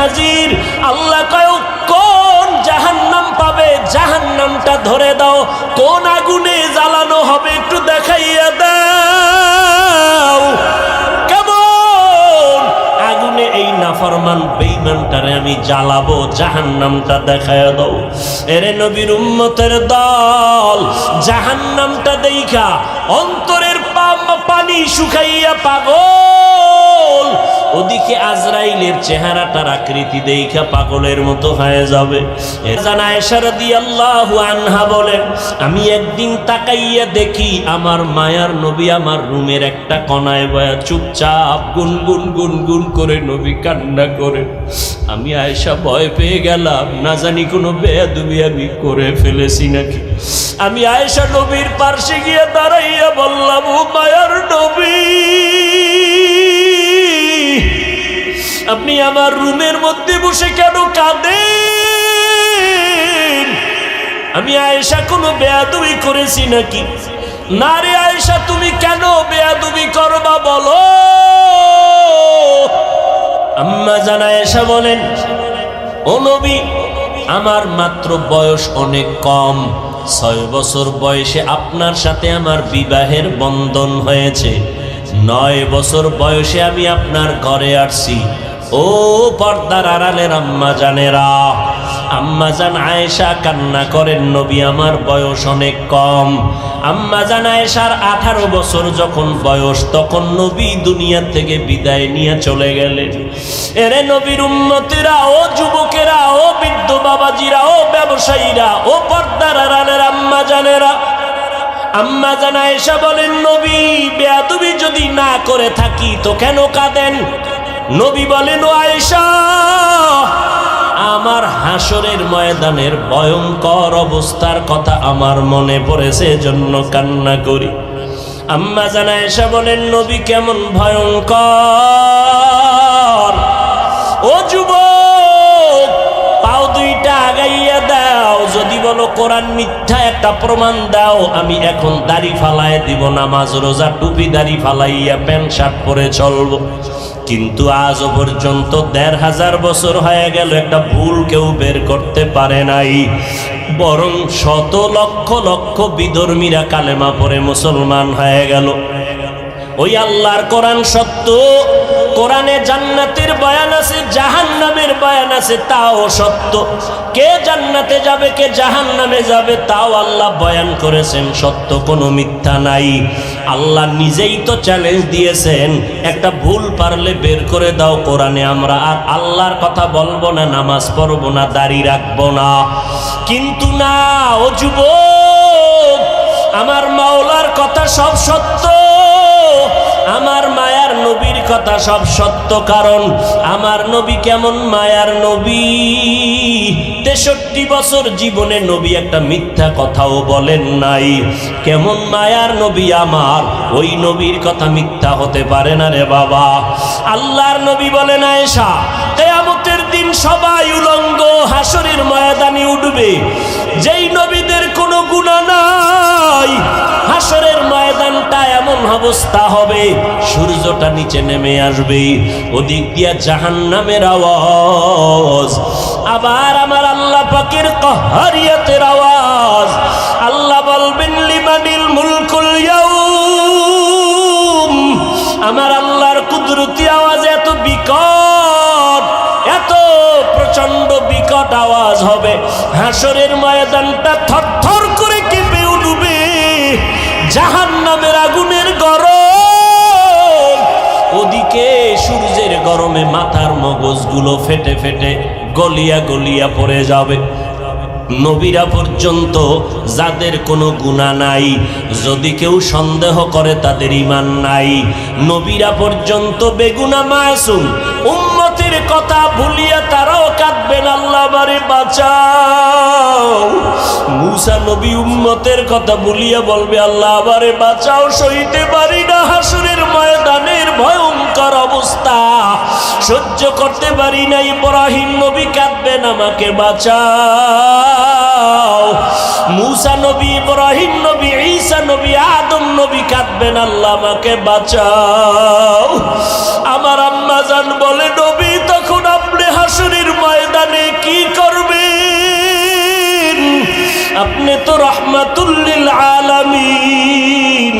নাজির। আল্লাহ কয় কোন জাহান্নাম পাবে, জাহান্নামটা ধরে দাও, কোন আগুনে জ্বালানো হবে একটু দেখাইয়া দাও। কেমন আগুনে এই নাফরমান বেঈমানটারে আমি জ্বালাবো, জাহান্নামটা দেখাইয়া দাও। এরে নবীর উম্মতের দল, জাহান্নামটা দেইখা অন্তরের পানি শুকাইয়া পাগল, ওদিকে আজরাইলের চেহারাটার আকৃতি দেইখা পাগলের মতো হয়ে যাবে। এজান আয়েশা রাদিয়াল্লাহু আনহা বলেন, আমি একদিন তাকাইয়া দেখি আমার মায়ার নবী আমার রুমের একটা কোণায় বয়া চুপচাপ গুনগুন গুনগুন করে নবী কান্না করে। আমি আয়েশা ভয় পেয়ে গেলাম, না জানি কোনো বেয়াদবি আমি করে ফেলেছি নাকি। আমি আয়েশা নবীর পাশে গিয়ে দাঁড়াইয়া বললাম, ও মায়ার নবী, আপনি আমার রুমের মধ্যে বসে কেন কাঁদেন? আমি আয়েশা কোনো বেয়াদবি করেছি নাকি? না রে আয়েশা, তুমি কেন বেয়াদবি করবা বলো। আম্মা জান আয়েশা বলেন, ও নবী, আমার মাত্র বয়স অনেক কম, 6 বছর বয়সে আপনার সাথে আমার বিবাহের বন্ধন হয়েছে। 9 বছর বয়সে আমি আপনার ঘরে আসছি। ও পর্দার আড়ালের আম্মা জানেরা, আম্মা জান আয়েশা কান্না করেন, নবী আমার বয়স অনেক কম। আম্মা জান আয়েশার 18 বছর যখন বয়স, তখন নবী দুনিয়া থেকে বিদায় নিয়ে চলে গেলেন। এরে নবীর উম্মতেরা, ও যুবকেরা, ও বৃদ্ধ বাবাজিরা, ও ব্যবসায়ীরা, ও পর্দার আড়ালের আম্মা জানেরা, আম্মা জান আয়েশা বলেন, নবী বেয়াদবি যদি না করে থাকি তো কেন কাঁদেন? নবী বলেন, ও আয়েশা, আমার হাসরের ময়দানের ভয়ঙ্কর অবস্থার কথা আমার মনে পড়েছে, এজন্য কান্না করি। আম্মা জান আয়েশা বলেন, নবী কেমন ভয়ঙ্কর? ও যুবক, পাও দুইটা আগাইয়া দাও, যদি বলো কোরআন মিথ্যা একটা প্রমাণ দাও, আমি এখন দাড়ি ফালায় দিব, নামাজ রোজা টুপি দাড়ি ফালাইয়া প্যান্ট শার্ট পরে চলবো। কিন্তু আজও পর্যন্ত 1500 বছর হয়ে গেল, একটা ভুল কেউ বের করতে পারে নাই, বরং শত লক্ষ লক্ষ বিধর্মীরা কালেমা পড়ে মুসলমান হয়ে গেল। ওই আল্লাহর কোরআন সত্য, কোরআনে জান্নাতের বয়ান আছে, জাহান্নামের বয়ান আছে, তাও সত্য। কে জান্নাতে যাবে, কে জাহান্নামে যাবে, তাও আল্লাহ বয়ান করেছেন, সত্য, কোনো মিথ্যা নাই। আল্লাহ নিজেই তো চ্যালেঞ্জ দিয়েছেন, একটা ভুল পারলে বের করে দাও কোরআনে, আমরা আর আল্লাহর কথা বলবো না, নামাজ পড়বো না, দাড়ি রাখবো না। কিন্তু না, ও যুবক, আমার মাওলার কথা সব সত্য, আমার মায়ার নবীর কথা সব সত্য। কারণ আমার নবী কেমন মায়ার নবী, 63 বছর জীবনে নবী একটা মিথ্যা কথাও বলেন নাই। কেমন মায়ার নবী আমার, ওই নবীর কথা মিথ্যা হতে পারে না রে বাবা। আল্লাহর নবী বলেন, আয়েশা, কিয়ামতের দিন সবাই উলঙ্গ হাসরের ময়দানে উঠবে, যেই নবীদের কোনো গুনাহ নাই, হাসরের ময়দানটা এমন অবস্থা হবে, সূর্যটা নিচে নেমে আসবে, ওদিক দিয়া জাহান্নামের আওয়াজ, আবার আমার আল্লাহ পাকের কাহারিয়াতের আওয়াজ। আল্লাহ বলবেন, লিমানিল মুলকুল ইয়াউম, আমার আল্লাহর কুদরতি আওয়াজ এত বিকট, এত প্রচন্ড বিকট আওয়াজ হবে, হাসরের ময়দানটা থরথর করে কেঁপে উঠবে, জাহান্নামের আগুনের গরম, ওদিকে সূর্যের গরমে মাথার মগজগুলো ফেটে ফেটে গলিয়া গলিয়া পড়ে যাবে। নবীরা পর্যন্ত যাদের কোনো গুনাহ নাই, যদি কেউ সন্দেহ করে তাদের ঈমান নাই, নবীরা পর্যন্ত বেগুনাহ মাসুম, উম্মতের কথা ভুলিয়া তারাও কাঁদবেন, আল্লাহ আমারে বাঁচাও। মূসা নবী উম্মতের কথা ভুলিয়া বলবে, আল্লাহ আমারে বাঁচাও, সইতে পারি না হাসরের ময়দানের ভয়ঙ্কর অবস্থা, সহ্য করতে পারি না। ইব্রাহিম নবী কাঁদবেন, আমাকে বাঁচাও। মূসা নবী, ইব্রাহিম নবী, ঈসা নবী, আদম নবী কাঁদবেন, আল্লাহ আমাকে বাঁচাও। আমার আম্মা জান বলে, নবী তখন আপনি হাসরের ময়দানে কি করবেন? আপনি তো রাহমাতুল লিল আলামিন।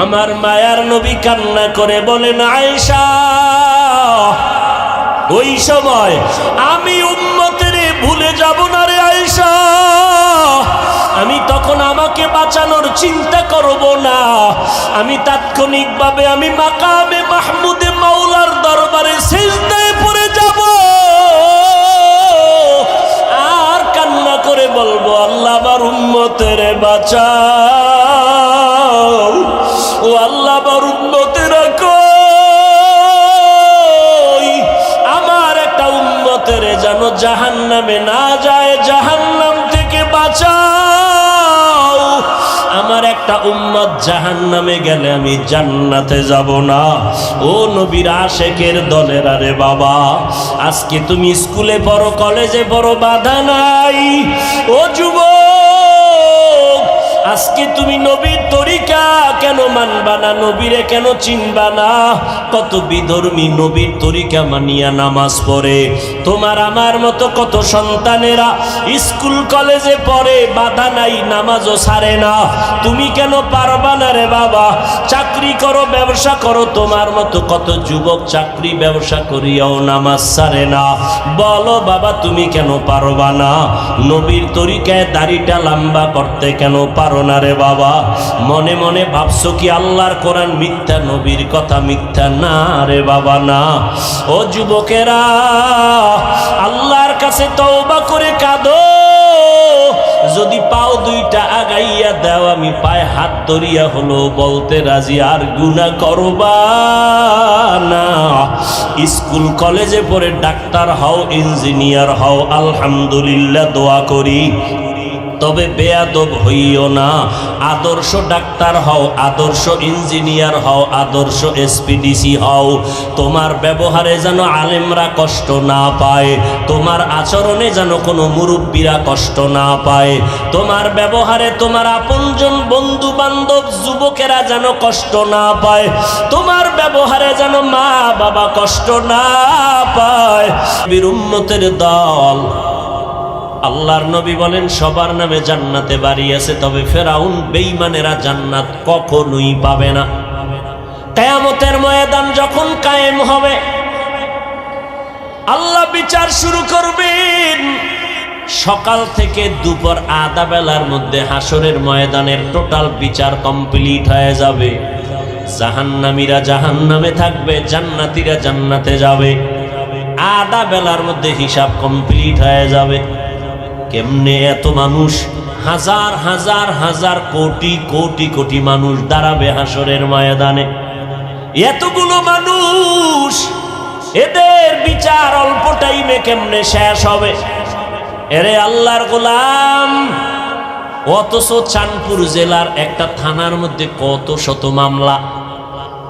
আমার মায়ার নবী কান্না করে বলেন, আয়েশা, ওই সময় আমি উম্মতের ভুলে যাব না রে আয়েশা। আমি তখন আমাকে বাঁচানোর চিন্তা করব না। আমি তাৎক্ষণিকভাবে আমি মাকামে মাহমুদে মাওলার দরবারে সিজদায় পড়ে যাব আর কান্না করে বলবো, আল্লাহ আমার উম্মতের বাঁচাও, ও আল্লাহ আমার উম্মতের কই, আমার একটা উম্মতের যেন জাহান্নামে না যায়, জাহান্নাম থেকে বাঁচাও। আমার একটা উম্মত জাহান্নামে গেলে আমি জান্নাতে যাব না। ও নবীর আশেকের দলের, আরে বাবা, আজকে তুমি স্কুলে পড়ো, কলেজে পড়ো, বাধা নাই। ও যুবক, আজকে তুমি নবীর তরিকা কেন মানবা না? নবীরে কেন চিনবা না? কত বিধর্মী নবীর তরিকা মানিয়া নামাজ পড়ে। তোমার আমার মতো কত সন্তানেরা স্কুল কলেজে পড়ে, বাধা নাই, নামাজও ছাড়ে না। তুমি কেন পারবা না রে বাবা? চাকরি করো, ব্যবসা করো, তোমার মতো কত যুবক চাকরি ব্যবসা করিয়াও নামাজ ছাড়ে না। বলো বাবা, তুমি কেন পারবা না? নবীর তরিকায় দাড়িটা লম্বা করতে কেন পারো না রে বাবা? মনে মনে ভাবছো কি আল্লাহর কোরআন মিথ্যা, নবীর কথা মিথ্যা? না রে বাবা, না। ও যুবকেরা, আল্লাহর কাছে তওবা করে কাঁদো। যদি পাও দুইটা আগাইয়া দাও, আমি পায়ে হাত ধরিয়া হলো বলতে রাজি, আর গুনাহ করবা না। স্কুল কলেজে পড়ে ডাক্তার হও, ইঞ্জিনিয়ার হও, আলহামদুলিল্লাহ, দোয়া করি। তবে বেয়াদব হইও না। আদর্শ ডাক্তার হও, আদর্শ ইঞ্জিনিয়ার হও, আদর্শ এসপিডিসি হও। তোমার ব্যবহারে যেন আলেমরা কষ্ট না পায়, তোমার আচরণে যেন কোনো মুরব্বীরা কষ্ট না পায়, তোমার ব্যবহারে তোমার আপনজন বন্ধু বান্ধব যুবকেরা যেন কষ্ট না পায়, তোমার ব্যবহারে যেন মা বাবা কষ্ট না পায়। বীর উম্মতের দল, আল্লাহর নবী বলেন সবার নামে জান্নাতে বাড়ি আছে, তবে ফেরাউন বেঈমানেরা জান্নাত কখনোই পাবে না। কিয়ামতের ময়দান যখন কায়েম হবে, আল্লাহ বিচার শুরু করবেন। সকাল থেকে দুপুর আধা বেলার মধ্যে হাসরের ময়দানের টোটাল বিচার কমপ্লিট হয়ে যাবে। জাহান্নামীরা জাহান্নামে থাকবে, জান্নাতীরা জান্নাতে যাবে। আধা বেলার মধ্যে হিসাব কমপ্লিট হয়ে যাবে। কেমনে এত মানুষ, হাজার হাজার হাজার কোটি কোটি কোটি মানুষ দাঁড়াবে হাসরের ময়দানে। এতগুলো মানুষ, এদের বিচার অল্প টাইমে কেমনে শেষ হবে? এরে আল্লাহর গোলাম, অথচ চাঁদপুর জেলার একটা থানার মধ্যে কত শত মামলা,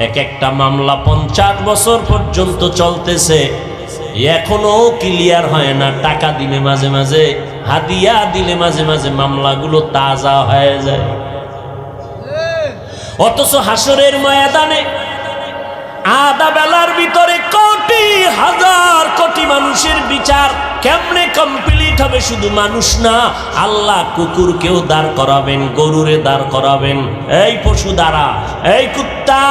এক একটা মামলা 50 বছর পর্যন্ত চলতেছে, এখনো ক্লিয়ার হয় না। টাকা দিলে মাঝে মাঝে, হাদিয়া দিলে মাঝে মাঝে মামলাগুলো তাজা হয়ে যায়। অথচ হাসরের ময়দানে আধা বেলার ভিতরে কোটি হাজার কোটি মানুষের বিচার কেমনে কমপ্লিট হবে? শুধু মানুষ না, আল্লাহ কুকুরকেও দাঁড় করাবেন, গরুরে দাঁড় করাবেন। এই পশু দাঁড়া, এই কুত্তা,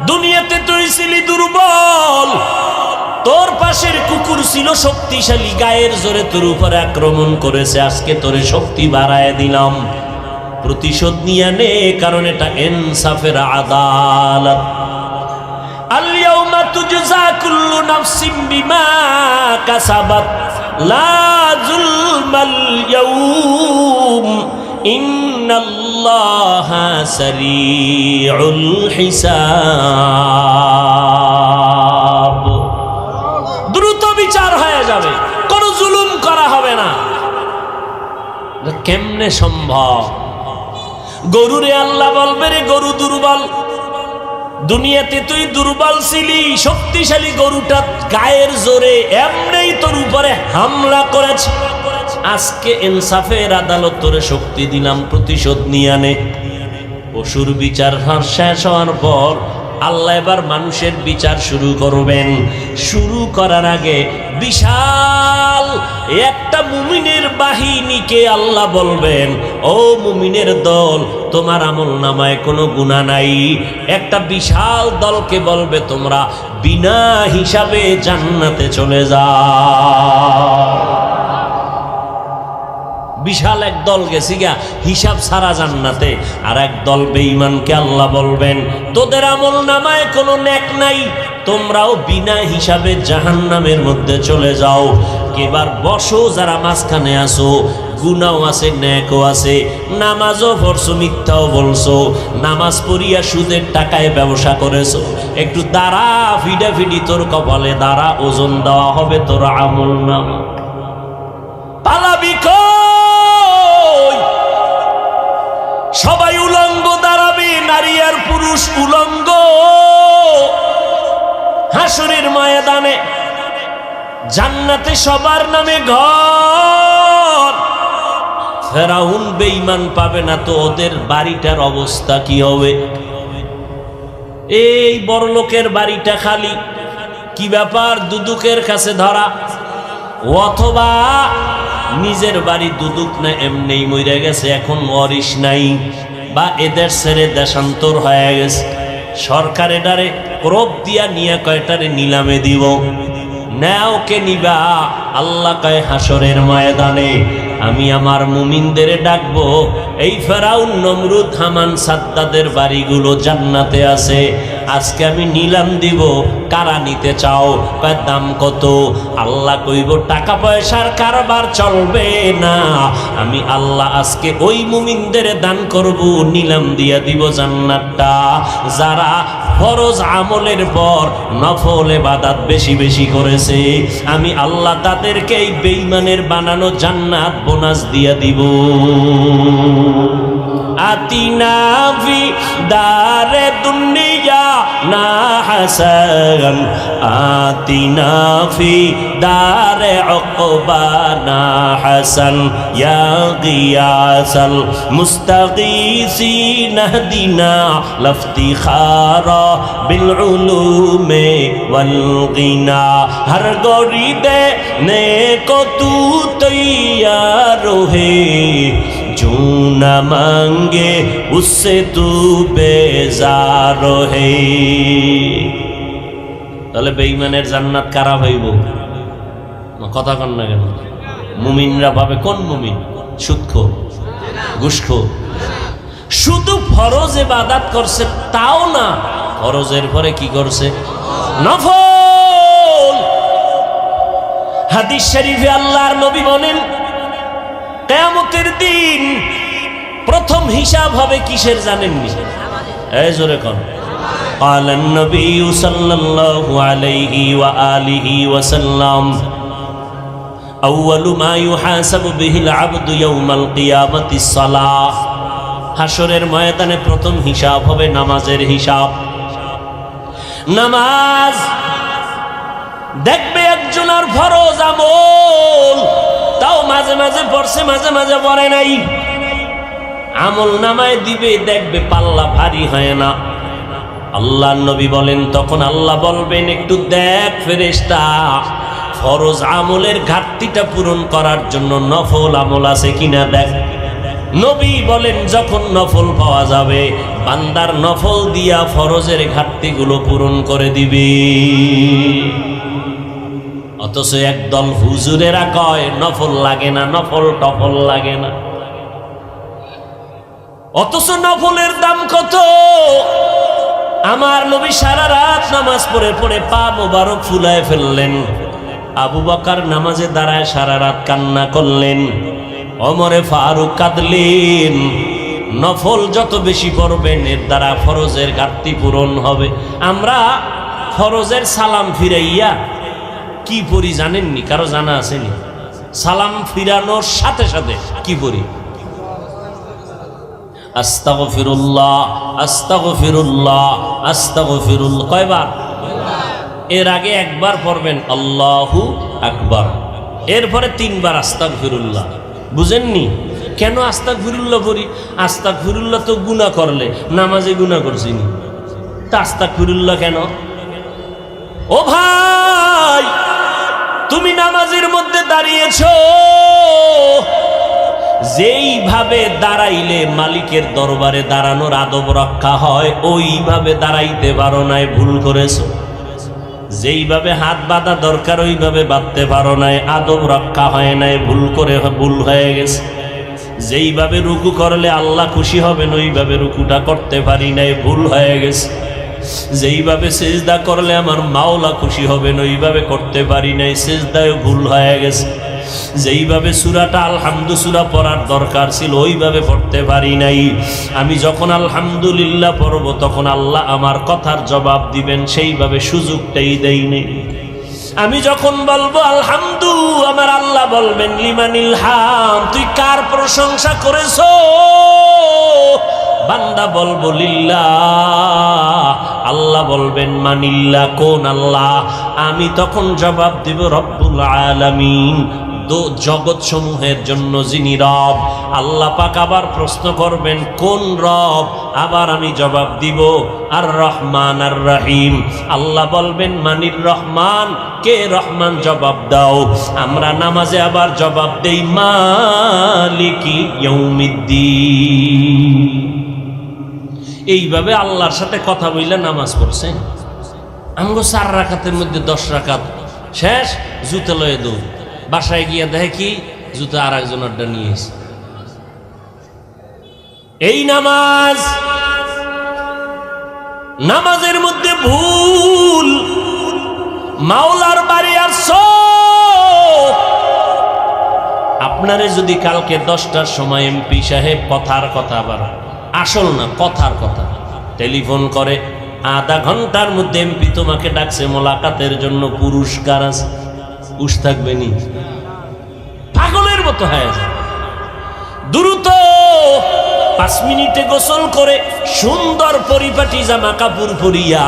দুনিয়াতে তুই ছিলি দুর্বল, তোর পাশের কুকুর ছিল শক্তিশালী, গায়ের জোরে তোর উপরে আক্রমণ করেছে, আজকে তোরে শক্তি বাড়ায় দিলাম, প্রতিশোধ নিয়ে নে, কারণ এটা ইনসাফের আদালত। আল-ইয়াউমা তুজজা কুল্লু নাফসিন বিমা কাসাবাত লা যুলমাল ইয়াউম ইন্নাল্লাহা সারিউল হিসাব। দ্রুত বিচার হয়ে যাবে, কোনো জুলুম করা হবে না। কেমনে সম্ভব? গরুরে আল্লাহ বলবে, রে গরু দুর্বল, দুনিয়াতে তুই দুর্বল ছিলি, শক্তিশালী গরুটা গায়ের জোরে এমনি তোর উপরে হামলা করেছে, আজকে ইনসাফের আদালত তোরে শক্তি দিলাম, প্রতিশোধ নিয়ে আনে। পশুর বিচার শেষ হওয়ার পর আল্লাহ এবার মানুষের বিচার শুরু করবেন। শুরু করার আগে বিশাল একটা মুমিনের বাহিনীকে আল্লাহ বলবেন, ও মুমিনের দল, তোমার আমল নামায় কোনো গুনাহ নাই। একটা বিশাল দলকে বলবে, তোমরা বিনা হিসাবে জান্নাতে চলে যাও। বিশাল এক দল গেছি গা হিসাব ছাড়া জান্নাতে, আর এক দল বেঈমানকে আল্লাহ বলবেন, তোদের আমল নামায় কোনো নেক নাই, তোমরাও বিনা হিসাবে জাহান্নামের মধ্যে চলে যাও। এবার বসো যারা মাঝখানে আসো, গুনাও আছে নেকও আছে, নামাজও পড়ছো মিথ্যাও বলছো, নামাজ পড়িয়া সুদের টাকায় ব্যবসা করেছো, একটু দাঁড়া, ফিডাফিডি তোর কপালে দাঁড়া, ওজন দেওয়া হবে তোর আমল নামা। পালাবি কই? সবাই উলঙ্গ দাঁড়াবে, নারী আর পুরুষ উলঙ্গ হাসরের ময়দানে। জান্নাতে সবার নামে ঘর। ফেরাউন বেঈমান পাবে না তো ওদের বাড়িটার অবস্থা কি হবে? এই বড় লোকের বাড়িটা খালি, কি ব্যাপার? দুদুকের কাছে ধরা, অথবা নিজের বাড়ি দুদুক না এমনি মরে গেছে, এখন ওয়ারিশ নাই, বা এদের ছেড়ে দেশান্তর হয়ে গেছে। সরকার এটারে ক্রোপ দিয়া নিয়ে কয়টারে নিলামে দিব। নাও কে নিবা? আল্লাহ কয় হাসরের ময়দানে আমি আমার মুমিনদের ডাকবো, এই ফেরাউন নমরুদ হামান সাদ্দাদের বাড়িগুলো জান্নাতে আছে, আজকে আমি নিলাম দিব, কারা নিতে চাও? কয় দাম কত? আল্লাহ কইব টাকা পয়সার কারবার চলবে না, আমি আল্লাহ আজকে ওই মুমিনদের দান করব, নিলাম দিয়া দিব জান্নাতটা। যারা ফরজ আমলের পর নফল ইবাদত বেশি বেশি করেছে, আমি আল্লাহ তাদেরকে এই বেঈমানের বানানো জান্নাত বোনাস দিয়া দিব। আতিনা ফি দারে দুনিয়া না হাসান, আতিনা ফি দারে উকবা না হাসান, ইয়া গিয়াসাল মুস্তাগীসিন হদিনা লফতিখারা বিল উলুমে ওয়াল গিনা। হর গরিদে নেকো তু তৈয়ার হে, जो न मांगे उससे तू बेजार है। তাহলে বেঈমানের জান্নাত কারা হইব? কথা কন না কেন? মুমিনরা পাবে। কোন মুমিন? সুদখোর, ঘুষখোর। শুধু ফরজ ইবাদত করছে তাও না, ফরজের পরে কি করছে? নফল। হাদিস শরীফে আল্লাহর নবী বলেন, কিয়ামতের দিন প্রথম হিসাব হবে কিসের জানেননি? এই জোরে কোন? قال النبي صلى الله عليه وآله وسلم أول ما يحاسب به العبد يوم القيامة الصلاة। হাসরের ময়দানে প্রথম হিসাব হবে নামাজের হিসাব। নামাজ দেখবে একজনের ফরজ আমল, তাও মাঝে মাঝে পড়ছে, মাঝে মাঝে পড়ে নাই, আমল নামায় দিবে, দেখবে পাল্লা ভারী হয় না। আল্লাহর নবী বলেন, তখন আল্লাহ বলবেন, একটু দেখ ফেরেশতা, ফরজ আমলের ঘাটতিটা পূরণ করার জন্য নফল আমল আছে কিনা দেখ। নবী বলেন, যখন নফল পাওয়া যাবে, বান্দার নফল দিয়া ফরজের ঘাটতিগুলো পূরণ করে দিবে। অথচ একদল হুজুরেরা কয় নফল লাগে না, নফল টফল লাগে না। অথচ নফলের দাম কত? আমার নবী সারা রাত নামাজ পড়ে পড়ে পা মোবারক ফুলায় ফেললেন। আবু বকর নামাজে দাঁড়ায় সারা রাত কান্না করলেন। ওমরে ফারুক কাঁদলেন। নফল যত বেশি পড়বেন এর দ্বারা ফরজের ঘাটতি পূরণ হবে। আমরা ফরজের সালাম ফিরাইয়া কি পড়ি জানেননি? কারো জানা আসেনি? সালাম ফিরানোর সাথে সাথে কি পড়ি? আস্তাগফিরুল্লাহ, আস্তাগফিরুল্লাহ, আস্তাগফিরুল্লাহ। কয়বার? এর আগে একবার পড়বেন আল্লাহু আকবার, এরপরে 3 বার আস্তাগফিরুল্লাহ। বুঝেননি কেন আস্তাগফিরুল্লাহ পড়ি? আস্তাগফিরুল্লাহ তো গুনাহ করলে, নামাজে গুনাহ করছিনি। আস্তাগফিরুল্লাহ কেন? ও ভাই, তুমি নামাজের মধ্যে দাঁড়িয়েছো, যেইভাবে দাঁড়াইলে মালিকের দরবারে দাঁড়ানোর আদব রক্ষা হয় ওইভাবে দাঁড়াইতে পারো নাই, ভুল করেছো। যেইভাবে হাত বাঁধা দরকার ওইভাবে বাঁধতে পারো নাই, আদব রক্ষা হয় নাই, ভুল হয়ে গেছে। যেইভাবে রুকু করলে আল্লাহ খুশি হবেন ওইভাবে রুকুটা করতে পারি নাই, ভুল হয়ে গেছে। যেইভাবে সেজদা করলে আমার মাওলা খুশি হবেন ওইভাবে করতে পারি নাই, সেজদায় ভুল হয়ে গেছে। যেইভাবে সূরাটা আলহামদু সূরা পড়ার দরকার ছিল ওইভাবে পড়তে পারি নাই। আমি যখন আলহামদুলিল্লাহ পড়ব তখন আল্লাহ আমার কথার জবাব দিবেন, সেইভাবে সুযোগটাই দেইনি। আমি যখন বলবো আলহামদু, আমার আল্লাহ বলবেন লিমানিল হাম, তুই কার প্রশংসা করেছো? বান্দা বলবো লিল্লাহ, আল্লাহ বলবেন মানিল্লাহ, কোন আল্লাহ? আমি তখন জবাব দিব রব্বুল আলামিন, জগৎ সমূহের জন্য যিনি রব। আল্লাহ পাক আবার প্রশ্ন করবেন কোন রব? আবার আমি জবাব দিব আর রহমান আর রহিম। আল্লাহ বলবেন মানির রহমান, কে রহমান? জবাব দাও। আমরা নামাজে আবার জবাব দেই মালিকি ইয়াউমিদ্দিন। এইভাবে আল্লাহর সাথে কথা বললে নামাজ পড়ছেন। আমগো 4 রাকাতের মধ্যে 10 রাকাত শেষ, জুতো লয়ে দৌড়, বাসায় গিয়া দেখে কি জুতো আর একজনেরটা নিয়ে এসে। এই নামাজের মধ্যে ভুল। মাওলার বাড়ি আসছো, আপনারে যদি কালকে 10টার সময় এমপি সাহেব কথার কথা, আবার আসল না কথার কথা, টেলিফোন করে, আধা ঘন্টার মধ্যে এমপি তোমাকে ডাকছে মোলাকাতের জন্য, পুরস্কার আছে, উস থাকবে নি? পাগলের মতো হয়ে যায়। দ্রুত 5 মিনিটে গোসল করে সুন্দর পরিপাটি জামা কাপড় পরিয়া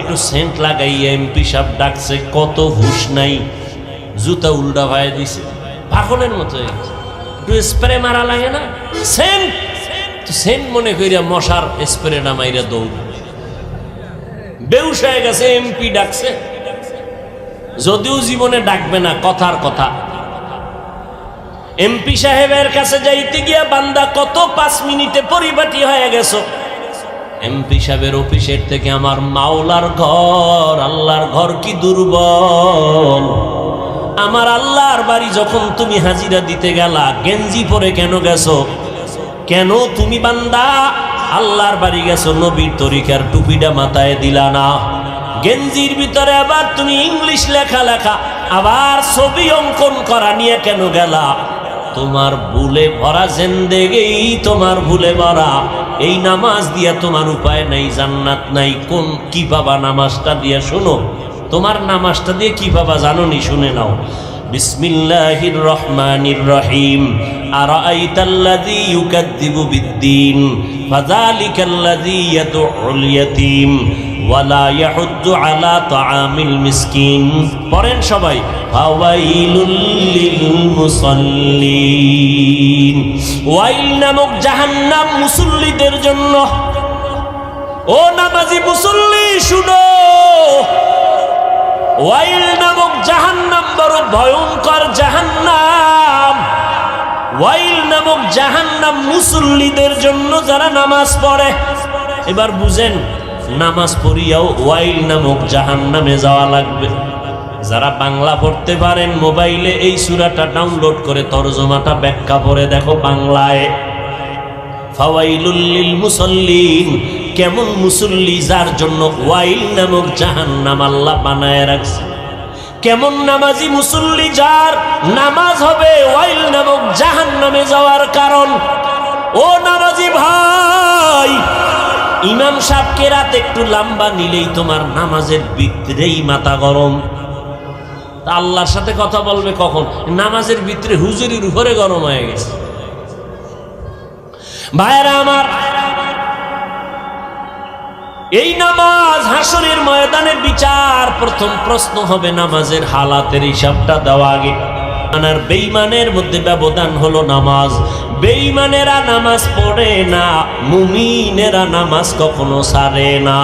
একটু সেন্ট লাগাইয়া এমপি সাহেব ডাকছে, কত হুশ নাই, জুতা উল্টা ভাই দিছে, পাগলের মতো হয়ে গেছে। একটু স্প্রে মারা লাগে না, সেন্ট সেন্ট মনে করিয়া মশার স্প্রেটা মাইরা দৌড়, বেউস হয়ে গেছে। এমপি ডাকছে, যদিও জীবনে ডাকবে না, কথার কথা। এমপি সাহেবের কাছে যাইতে গিয়া বান্দা কত 5 মিনিটে পরিপাটি হয়ে গেছো। এমপি সাহেবের অফিসের থেকে আমার মাওলার ঘর, আল্লাহর ঘর কি দুর্বল। আমার আল্লাহর বাড়ি যখন তুমি হাজিরা দিতে গেলা, গেঞ্জি পরে কেন গেছো? কেন তুমি বান্দা আল্লাহর বাড়ি গেছো, নবীর তরিকার টুপিটা মাথায় দিলা না? গেঞ্জির ভিতরে আবার তুমি ইংলিশ লেখা, আবার ছবি অঙ্কন করা নিয়ে কেন গেলা? তোমার ভুলে ভরা জিন্দেগি, তোমার ভুলে ভরা। এই নামাজ দিয়া তোমার উপায় নাই, জান্নাত নাই। কোন কি পাবা নামাজটা দিয়া? শোনো, তোমার নামাজটা দিয়ে কি পাবা জানোনি? শুনে নাও। বিসমিল্লাহির রহমানির রহিম। আরাআইতাল্লাযী ইউকাযযিবু বিদ্দীন ফাযালিকাল্লাযী ইয়াদউল ইয়াতীম ওয়ালা ইয়াহুদ্দু আলা তাআমিল মিসকিন। পড়েন সবাই, ফাওয়াইলুল লিল মুসাল্লিন। ওয়াইল নামক জাহান্নাম মুসল্লিদের জন্য। ও নামাজি মুসল্লি শুনো, ওয়াইল নামক জাহান্নাম বড় ভয়ঙ্কর জাহান্নাম। ওয়াইল নামক জাহান্নাম মুসল্লিদের জন্য যারা নামাজ পড়ে। এবার বুঝেন, নামাজ পড়িয়াও ওয়াইল নামক জাহান্নামে যাওয়া লাগবে। যারা বাংলা পড়তে পারেন মোবাইলে এই সূরাটা ডাউনলোড করে তরজমাটা ব্যাখ্যা পড়ে দেখো বাংলায়। ফাওয়াইলুল লিল মুসাল্লিন, কেমন মুসল্লি যার জন্য ওয়াইল নামক জাহান্নাম আল্লাহ বানায় রাখছে। কেমন নামাজি মুসল্লি যার নামাজ হবে ওয়াইল নামক জাহান্নামে যাওয়ার কারণ। ও নামাজি ভাই, ইমাম সাহেবকে রাত একটু লম্বা নিলেই তোমার নামাজের ভিতরেই মাথা গরম। আল্লাহর সাথে কথা বলবে কখন? নামাজের ভিতরে হুজুরির উপরে গরম হয়ে গেছে। ভাইরা আমার, এই নামাজ হাসরের ময়দানে বিচার। প্রথম প্রশ্ন হবে নামাজের হালাতের হিসাবটা দেওয়া আগে। আর বেঈমানের মধ্যে ব্যবধান হলো নামাজ। বেঈমানেরা নামাজ পড়ে না, মুমিনেরা নামাজ কখনো ছাড়ে না।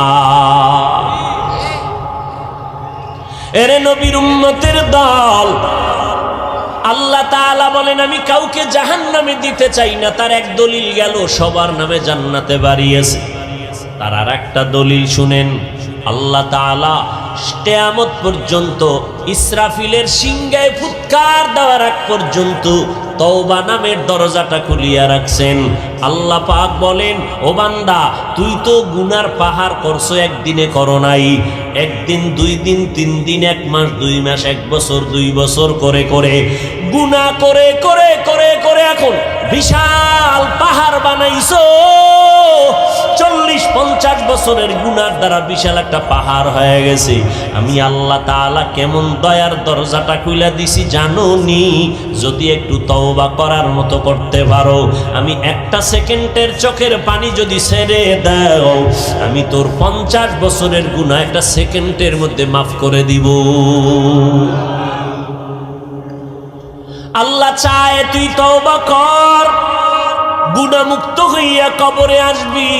এরে নবীর উম্মতের দল, আল্লাহ তাআলা বলেন আমি কাউকে জাহান্নামে দিতে চাই না। তার এক দলিল গেল, সবার নামে জান্নাতে বাড়িয়েছে। তার আর একটা দলিল শুনেন, আল্লাহ তাআলা কিয়ামত পর্যন্ত ইসরাফিলের সিংহায় ফুৎকার দেওয়ার আগ পর্যন্ত তওবা নামের দরজাটা খুলিয়া রাখছেন। আল্লাহ পাক বলেন, ও বান্দা, তুই তো গুনার পাহাড় করছো, একদিনে করো নাই। একদিন, 2 দিন, 3 দিন, 1 মাস, 2 মাস, 1 বছর, 2 বছর করে করে গুনাহ করে করে করে করে এখন বিশাল পাহাড় বানাইছো। 40-50 বছরের গুনার দ্বারা বিশাল একটা পাহাড় হয়ে গেছে। আমি আল্লাহ তাআলা কেমন দয়ার দরজাটা খুলে দিছি জানো নি? যদি একটু তওবা করার মতো করতে পারো, আমি একটা সেকেন্ডের চোখের পানি যদি ছেড়ে দাও, আমি তোর 50 বছরের গুনাহ একটা সেকেন্ডের মধ্যে মাফ করে দিব। আল্লাহ চায় তুই তওবা কর, গুনাহমুক্ত হইয়া কবরে আসবি।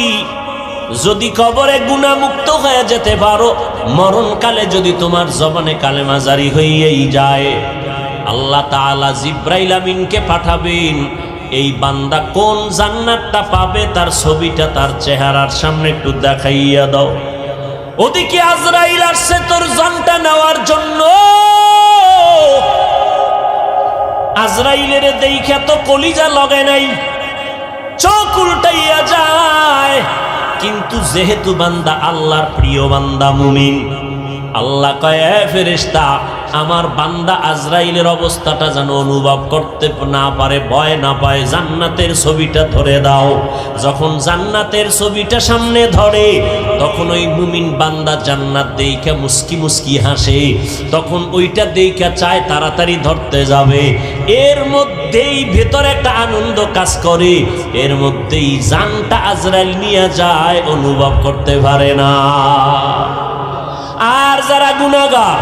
যদি কবরে গুনাহমুক্ত হয়ে যেতে পারো, মরণকালে যদি তোমার জবানে কালেমা জারি হইয়াই যায়, আল্লাহ তাআলা জিব্রাইল আমিনকে পাঠাবেন। এই বান্দা কোন জান্নাতটা পাবে তার ছবিটা তার চেহারার সামনে একটু দেখাইয়া দাও। ওদিকে আজরাইল আসছে তোর জানটা নেওয়ার জন্য। আজরাইলের দেইখা তো কলিজা লগে নাই, চোখ উল্টাইয়া যায়। কিন্তু যেহেতু বান্দা আল্লাহর প্রিয় বান্দা মুমিন, আল্লাহ কয়, ফেরেশতা, আমার বান্দা আজরাইলের অবস্থাটা যেন অনুভব করতে না পারে, ভয় না পায়, জান্নাতের ছবিটা ধরে দাও। যখন জান্নাতের ছবিটা সামনে ধরে, তখন ওই মুমিন বান্দা জান্নাত দেইখা মুস্কি মুস্কি হাসে। তখন ওইটা দেইখা চায় তাড়াতাড়ি ধরতে যাবে, এর মধ্যেই ভেতরে একটা আনন্দ কাজ করে, এর মধ্যেই জানটা আজরাইল নিয়ে যায়, অনুভব করতে পারে না। আর যারা গুনাহগার,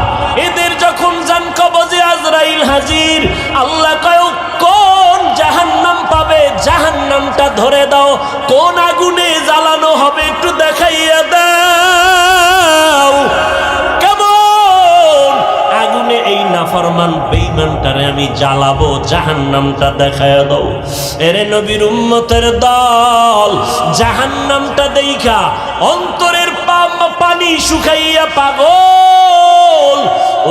এদের যখন জান কবজে আজরাইল হাজির, আল্লাহ কয় কোন জাহান্নাম পাবে, জাহান্নামটা ধরে দাও। কোন আগুনে জ্বালানো হবে একটু দেখাইয়া দাও। কেমন আগুনে এই নাফরমান বেঈমানটারে আমি জ্বালাবো, জাহান্নামটা দেখাইয়া দাও। এরে নবীর উম্মতের দল, জাহান্নামটা দেইখা অন্তরের পানি শুকাইয়া পাগল।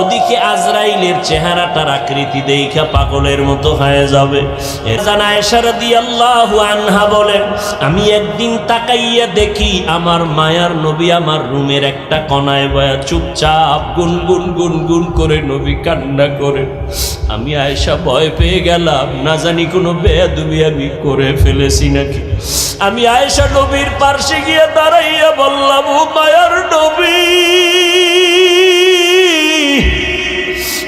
ওদিকে আজরাইলের চেহারাটার আকৃতি দেইখা পাগলের মতো হয়ে যাবে। জানা আয়েশা রাদিয়াল্লাহু আনহা বলেন, আমি একদিন তাকাইয়া দেখি আমার মায়ার নবী আমার রুমের একটা কোণায় বয়া চুপচাপ গুনগুন গুনগুন করে নবী কান্না করে। আমি আয়েশা ভয় পেয়ে গেলাম, না জানি কোনো বেয়াদবি আমি করে ফেলেছি নাকি। আমি আয়েশা নবীর পাশে গিয়ে দাঁড়াইয়া বললাম, ও মায়ার নবী,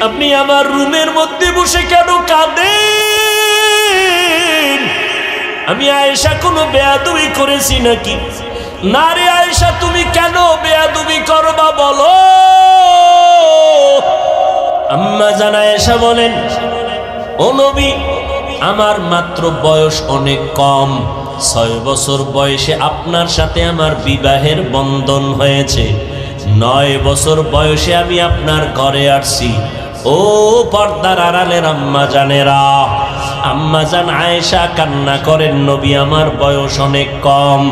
আপনি আমার রুমের মধ্যে বসে কেন কাঁদেন? আমি আয়েশা কোনো বেয়াদবি করেছি নাকি? না রে আয়েশা, তুমি কেন বেয়াদবি করবা বলো? আম্মা জান আয়েশা বলেন, ও নবী, আমার মাত্র বয়স অনেক কম, 6 বছর বয়সে আপনার সাথে আমার বিবাহের বন্ধন হয়েছে। 9 বছর বয়সে আমি আপনার ঘরে আসছি। ও পর্দার আড়ালের আম্মা জানেরা, আম্মা জান আয়েশা কান্না করেন, নবী আমার বয়স অনেক কম।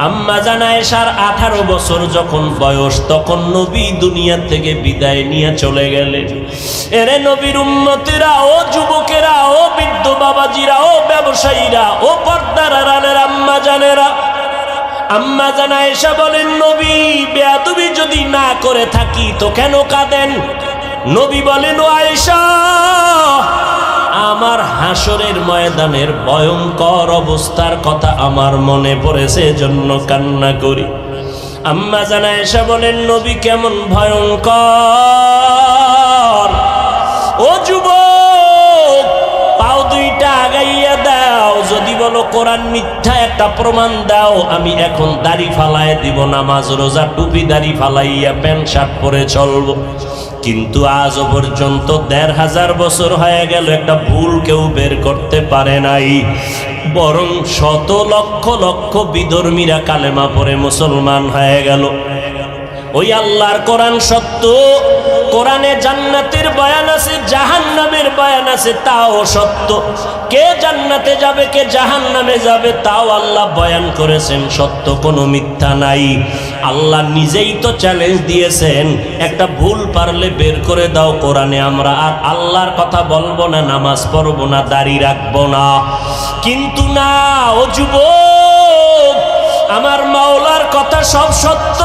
আম্মা জান আয়েশার 18 বছর যখন বয়স, তখন নবী দুনিয়া থেকে বিদায় নিয়ে চলে গেলেন। এরে নবীর উম্মতেরা, ও যুবকেরা, ও বৃদ্ধ বাবাজিরা, ও ব্যবসায়ীরা, ও পর্দার আড়ালের আম্মা জানেরা, আম্মা জান আয়েশা বলেন, নবী বেয়াদবি যদি না করে থাকি তো কেন কাঁদেন? নবী বলেন, ও আয়েশা, আমার হাসরের ময়দানের ভয়ঙ্কর অবস্থার কথা আমার মনে পড়েছে, জন্য কান্না করি। আম্মা জান আয়েশা বলেন, নবী কেমন ভয়ঙ্কর? ও যুবক, পাও দুইটা আগাইয়া দাও, যদি বলো কোরআন মিথ্যা একটা প্রমাণ দাও, আমি এখন দাড়ি ফালায় দিব, নামাজ রোজা টুপি দাড়ি ফালাইয়া প্যান্ট শার্ট পরে চলবো। কিন্তু আজও পর্যন্ত ১৫০০ বছর হয়ে গেল একটা ভুল কেউ বের করতে পারে নাই। বরং শত লক্ষ লক্ষ বিধর্মীরা কালেমা পড়ে মুসলমান হয়ে গেল। ওই আল্লাহর কোরআন সত্য, কোরআনে জান্নাতের বয়ান আছে, জাহান্নামের বয়ান আছে, তাও সত্য। কে জান্নাতে যাবে কে জাহান্নামে যাবে তাও আল্লাহ বয়ান করেছেন, সত্য কোনো মিথ্যা নাই। আল্লাহ নিজেই তো চ্যালেঞ্জ দিয়েছেন, একটা ভুল পারলে বের করে দাও কোরআনে, আমরা আর আল্লাহর কথা বলবো না, নামাজ পড়বো না, দাড়ি রাখবো না। কিন্তু না, ও যুবক, আমার মাওলার কথা সব সত্য,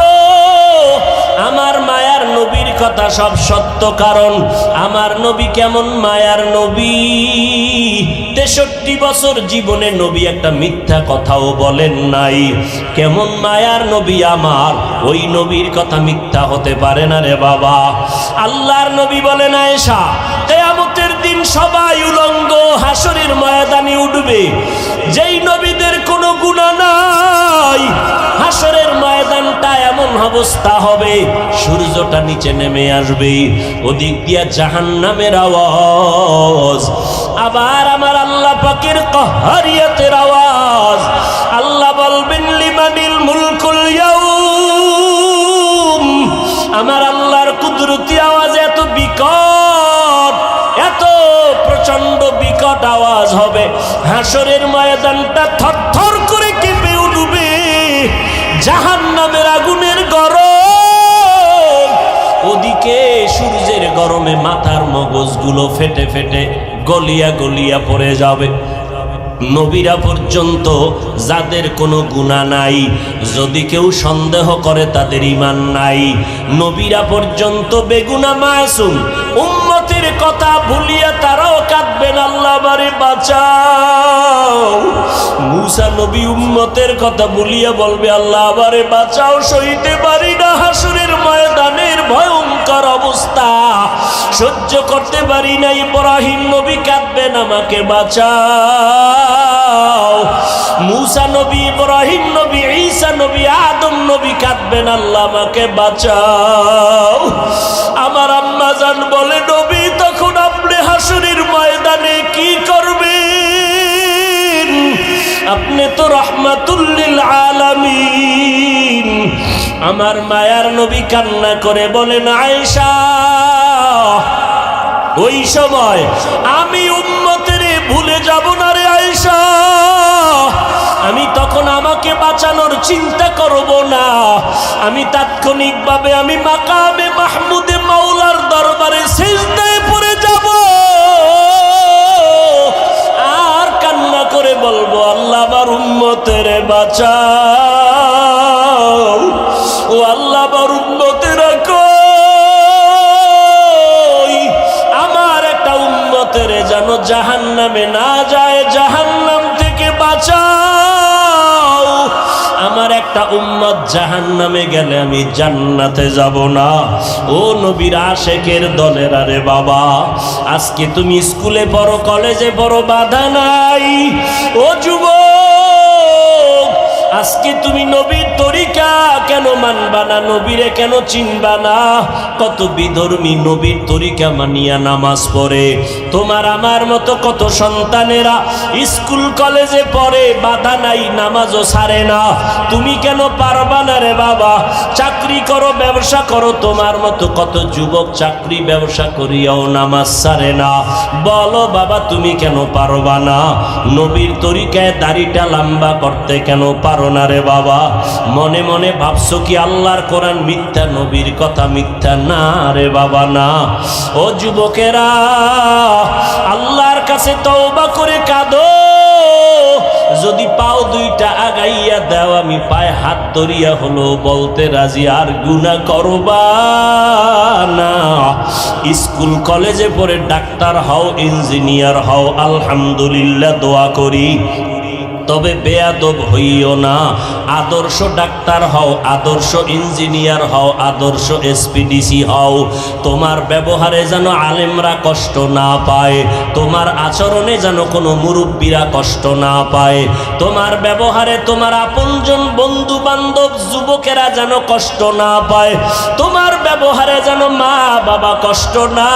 আমার মায়ার নবীর কথা সব সত্য। কারণ আমার নবী কেমন মায়ার নবী, ৬৩ বছর জীবনে নবী একটা মিথ্যা কথাও বলেন নাই। কেমন মায়ার নবী আমার, ওই নবীর কথা মিথ্যা হতে পারে না রে বাবা। আল্লাহর নবী বলেন, আয়েশা, কিয়ামতের দিন সবাই উলঙ্গ হাসরের ময়দানে উঠবে, যেই নবীদের কোনো গুনাহ নাই। হাসরের ময়দানটা এমন অবস্থা হবে, সূর্যটা নিচে নেমে আসবে, ওদিক দিয়া জাহান্নামের আওয়াজ, আবার আমার আল্লাহ পাকের কাহারিয়াতের আওয়াজ। আল্লাহ বলবেন, লিমানিল মুলকুল ইয়াউম। আমার আল্লাহর কুদরতি আওয়াজ এত বিকট, এত প্রচন্ড বিকট আওয়াজ হবে, হাসরের ময়দানটা থরথর করে কেঁপে উঠবে। জাহান্নামের আগুনের গরম, ওদিকে সূর্যের গরমে মাথার মগজগুলো ফেটে ফেটে গলিয়া গলিয়া পড়ে যাবে। নবীরা পর্যন্ত যাদের কোনো গুনাহ নাই, যদি কেউ সন্দেহ করে তাদের ঈমান নাই। নবীরা পর্যন্ত বেগুনাহ মাসুম, উম্মতের কথা ভুলিয়া তারাও কাঁদবেন, আল্লাহ আমারে বাঁচাও। মূসা নবী উম্মতের কথা ভুলিয়া বলবে, আল্লাহ আমারে বাঁচাও, সইতে পারি না হাসরের ময়দানের ভয়ঙ্কর অবস্থা, সহ্য করতে পারি না। ইব্রাহিম নবী কাঁদবেন, আমাকে বাঁচাও। মূসা নবী, ইব্রাহিম নবী, ঈসা নবী, আদম নবী কাঁদবেন, আল্লাহ আমাকে বাঁচাও। আমার আম্মা জান বলে, নবী তখন আপনি হাসরের ময়দানে কি করবেন? আপনি তো রাহমাতুল লিল আলামিন। আমার মায়ার নবী কান্না করে বলেন, আয়েশা, ওই সময় আমি উম্মতের ভুলে যাব না রে আয়েশা। আমি তখন আমাকে বাঁচানোর চিন্তা করব না, আমি তাৎক্ষণিকভাবে আমি মাকামে মাহমুদে মাওলার দরবারে সিজদায় পড়ে যাব আর কান্না করে বলবো, আল্লাহ আমার উম্মতের বাঁচাও, ও আল্লাহ আমার উম্মতের যেন জাহান্নামে না যায়, জাহান্নাম থেকে বাঁচাও। আমার একটা উম্মত জাহান্নামে গেলে আমি জান্নাতে যাব না। ও নবীর আশেকের দলের, আরে বাবা, আজকে তুমি স্কুলে পড়ো, কলেজে পড়ো, বাধা নাই। ও যুবক, আজকে তুমি নবীর তরিকা কেন মানবা না, নবীরে কেন চিনবা না? কত বিধর্মী নবীর তরিকা মানিয়া নামাজ পড়ে। তোমার আমার মতো কত সন্তানেরা স্কুল কলেজে পড়ে, বাধা নাই, নামাজও ছাড়ে না। তুমি কেন পারবা না রে বাবা? চাকরি করো, ব্যবসা করো, তোমার মতো কত যুবক চাকরি ব্যবসা করিয়াও নামাজ ছাড়ে না। বলো বাবা, তুমি কেন পারবা না? নবীর তরিকায় দাড়িটা লম্বা করতে কেন পারো না রে বাবা? মনে মনে ভাবছো কি আল্লাহর কোরআন মিথ্যা, নবীর কথা মিথ্যা? না রে বাবা, না। ও যুবকেরা, আল্লাহর কাছে তওবা করে কাঁদো। যদি পাও দুইটা আগাইয়া দাও, আমি পায়ে হাত ধরিয়া হলো বলতে রাজি, আর গুনাহ করবা না। স্কুল কলেজে পড়ে ডাক্তার হও, ইঞ্জিনিয়ার হও, আলহামদুলিল্লাহ, দোয়া করি। তবে বেয়াদব হইও না। আদর্শ ডাক্তার হও, আদর্শ ইঞ্জিনিয়ার হও, আদর্শ এসপিডিসি হও। তোমার ব্যবহারে যেন আলেমরা কষ্ট না পায়, তোমার আচরণে যেন কোনো মুরব্বীরা কষ্ট না পায়, তোমার ব্যবহারে তোমার আপনজন বন্ধু বান্ধব যুবকেরা যেন কষ্ট না পায়, তোমার ব্যবহারে যেন মা বাবা কষ্ট না